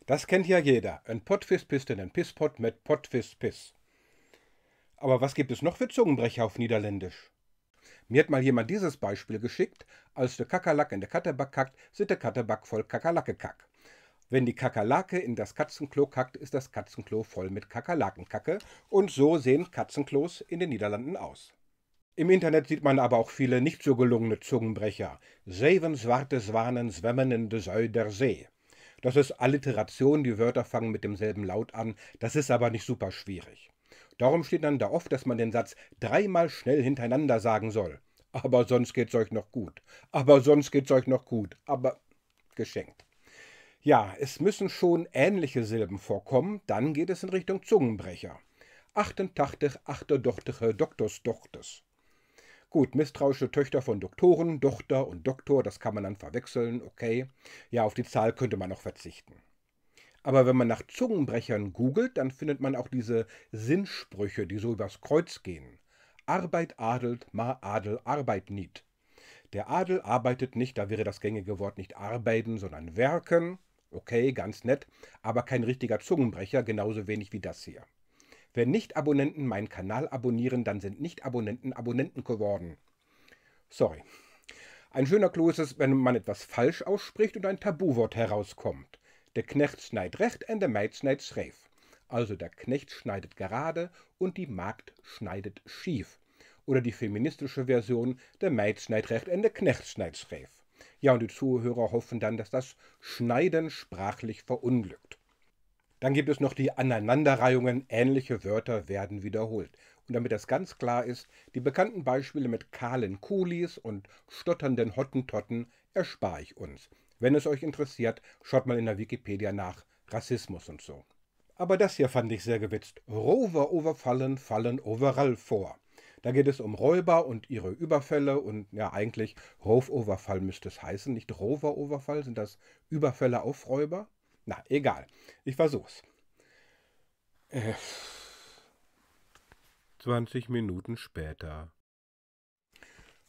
Das kennt ja jeder. Ein Pottfisch pisst in einen Pisspott mit Pottfisch Piss. Aber was gibt es noch für Zungenbrecher auf Niederländisch? Mir hat mal jemand dieses Beispiel geschickt: als de Kakerlak in de Katterbak kackt, sit de Katterbak voll Kakerlake-Kack. Wenn die Kakerlake in das Katzenklo kackt, ist das Katzenklo voll mit Kakerlakenkacke. Und so sehen Katzenklos in den Niederlanden aus. Im Internet sieht man aber auch viele nicht so gelungene Zungenbrecher. 7 zwarte Zwanen zwemmen in de Zuiderzee. Das ist Alliteration, die Wörter fangen mit demselben Laut an, das ist aber nicht super schwierig. Darum steht dann da oft, dass man den Satz 3-mal schnell hintereinander sagen soll. Aber sonst geht's euch noch gut. Aber sonst geht's euch noch gut. Aber geschenkt. Ja, es müssen schon ähnliche Silben vorkommen, dann geht es in Richtung Zungenbrecher. 88, achterdochtige, Doktorsdochtes. Gut, misstrauische Töchter von Doktoren, Dochter und Doktor, das kann man dann verwechseln, okay. Ja, auf die Zahl könnte man noch verzichten. Aber wenn man nach Zungenbrechern googelt, dann findet man auch diese Sinnsprüche, die so übers Kreuz gehen. Arbeit adelt, ma Adel Arbeit niet. Der Adel arbeitet nicht, da wäre das gängige Wort nicht arbeiten, sondern werken. Okay, ganz nett, aber kein richtiger Zungenbrecher, genauso wenig wie das hier. Wenn Nicht-Abonnenten meinen Kanal abonnieren, dann sind Nicht-Abonnenten Abonnenten geworden. Sorry. Ein schöner Clou ist es, wenn man etwas falsch ausspricht und ein Tabuwort herauskommt. Der Knecht schneidet recht und der Meid schneidet schräf. Also der Knecht schneidet gerade und die Magd schneidet schief. Oder die feministische Version: der Meid schneidet recht und der Knecht schneidet schräf. Ja, und die Zuhörer hoffen dann, dass das Schneiden sprachlich verunglückt. Dann gibt es noch die Aneinanderreihungen, ähnliche Wörter werden wiederholt. Und damit das ganz klar ist, die bekannten Beispiele mit kahlen Kulis und stotternden Hottentotten erspare ich uns. Wenn es euch interessiert, schaut mal in der Wikipedia nach Rassismus und so. Aber das hier fand ich sehr gewitzt. Rover overfallen fallen overall vor. Da geht es um Räuber und ihre Überfälle und ja, eigentlich Raufoverfall müsste es heißen, nicht Rover-Overfall. Sind das Überfälle auf Räuber? Na, egal. Ich versuch's. 20 Minuten später.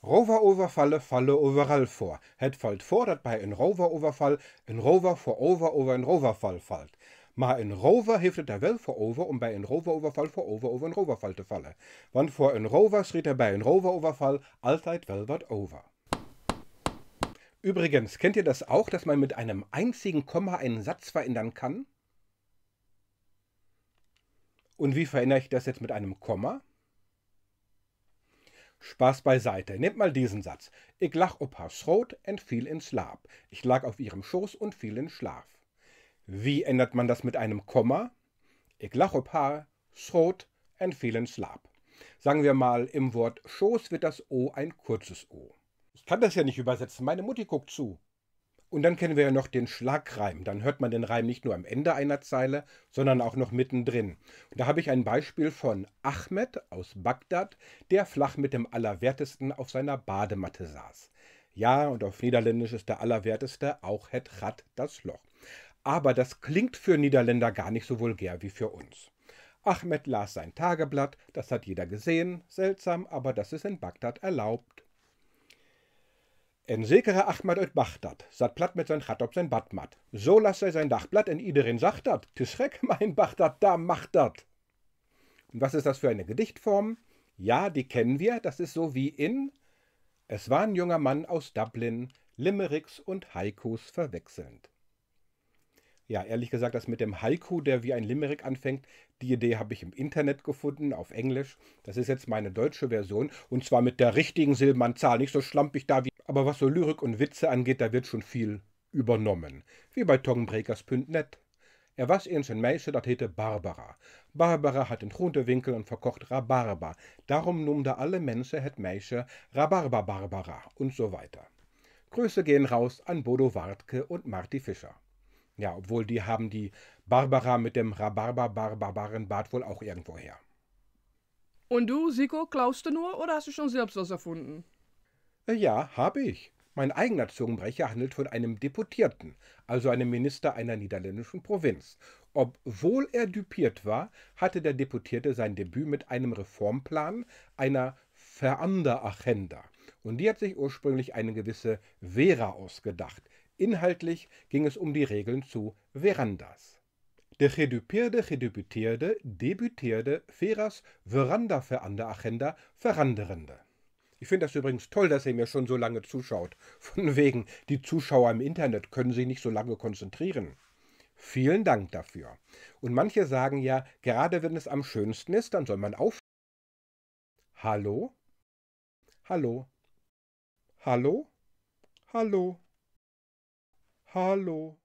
Rover-Overfalle falle overall vor. Het valt voor dat bij een Rover-Overfall een Rover voorover over een Roverfall valt. Maar een Rover heeft het er wel voorover om bij een Rover-Overfall voorover over een Roverfall te vallen. Want voor een Rover schiet er bij een Rover-Overfall altijd wel wat over. Übrigens, kennt ihr das auch, dass man mit einem einzigen Komma einen Satz verändern kann? Und wie verändere ich das jetzt mit einem Komma? Spaß beiseite. Nehmt mal diesen Satz. Ich lag op haar schoot en fiel in slaap. Ich lag auf ihrem Schoß und fiel in Schlaf. Wie ändert man das mit einem Komma? Ich lag op haar schoot en fiel in slaap. Sagen wir mal, im Wort Schoß wird das O ein kurzes O. Ich kann das ja nicht übersetzen, meine Mutti guckt zu. Und dann kennen wir ja noch den Schlagreim. Dann hört man den Reim nicht nur am Ende einer Zeile, sondern auch noch mittendrin. Und da habe ich ein Beispiel von Ahmed aus Bagdad, der flach mit dem Allerwertesten auf seiner Badematte saß. Ja, und auf Niederländisch ist der Allerwerteste auch het gat, das Loch. Aber das klingt für Niederländer gar nicht so vulgär wie für uns. Ahmed las sein Tageblatt, das hat jeder gesehen, seltsam, aber das ist in Bagdad erlaubt. En zekere Ahmed uit Bagdad zat plat met zijn gat op zijn badmat. Zo las hij zijn dagblad en iedereen zag dat. Te schreck, mein Bagdad, da macht dat. Und was ist das für eine Gedichtform? Ja, die kennen wir, das ist so wie in Es war ein junger Mann aus Dublin, Limericks und Haikus verwechselnd. Ja, ehrlich gesagt, das mit dem Haiku, der wie ein Limerick anfängt, die Idee habe ich im Internet gefunden, auf Englisch. Das ist jetzt meine deutsche Version, und zwar mit der richtigen Silbenanzahl, nicht so schlampig da wie... Aber was so Lyrik und Witze angeht, da wird schon viel übernommen. Wie bei Tongbrekers.net. Er was eens een meisje, dat heette Barbara. Barbara had een groente winkel en verkocht Rhabarber. Darum noemden alle Menschen het meisje Rhabarber Barbara und so weiter. Grüße gehen raus an Bodo Wartke und Marty Fischer. Ja, obwohl die haben die Barbara mit dem Rhabarber-Barbarenbart wohl auch irgendwo her. Und du, Siko, klaust du nur oder hast du schon selbst was erfunden? Ja, habe ich. Mein eigener Zungenbrecher handelt von einem Deputierten, also einem Minister einer niederländischen Provinz. Obwohl er düpiert war, hatte der Deputierte sein Debüt mit einem Reformplan, einer Verander-Agenda. Und die hat sich ursprünglich eine gewisse Vera ausgedacht. Inhaltlich ging es um die Regeln zu Verandas. De gedupeerde, debüteerde, veras, veranda an der Agenda, veranderende. Ich finde das übrigens toll, dass ihr mir schon so lange zuschaut. Von wegen, die Zuschauer im Internet können sich nicht so lange konzentrieren. Vielen Dank dafür. Und manche sagen ja, gerade wenn es am schönsten ist, dann soll man auf. Hallo? Hallo? Hallo? Hallo? Hallo?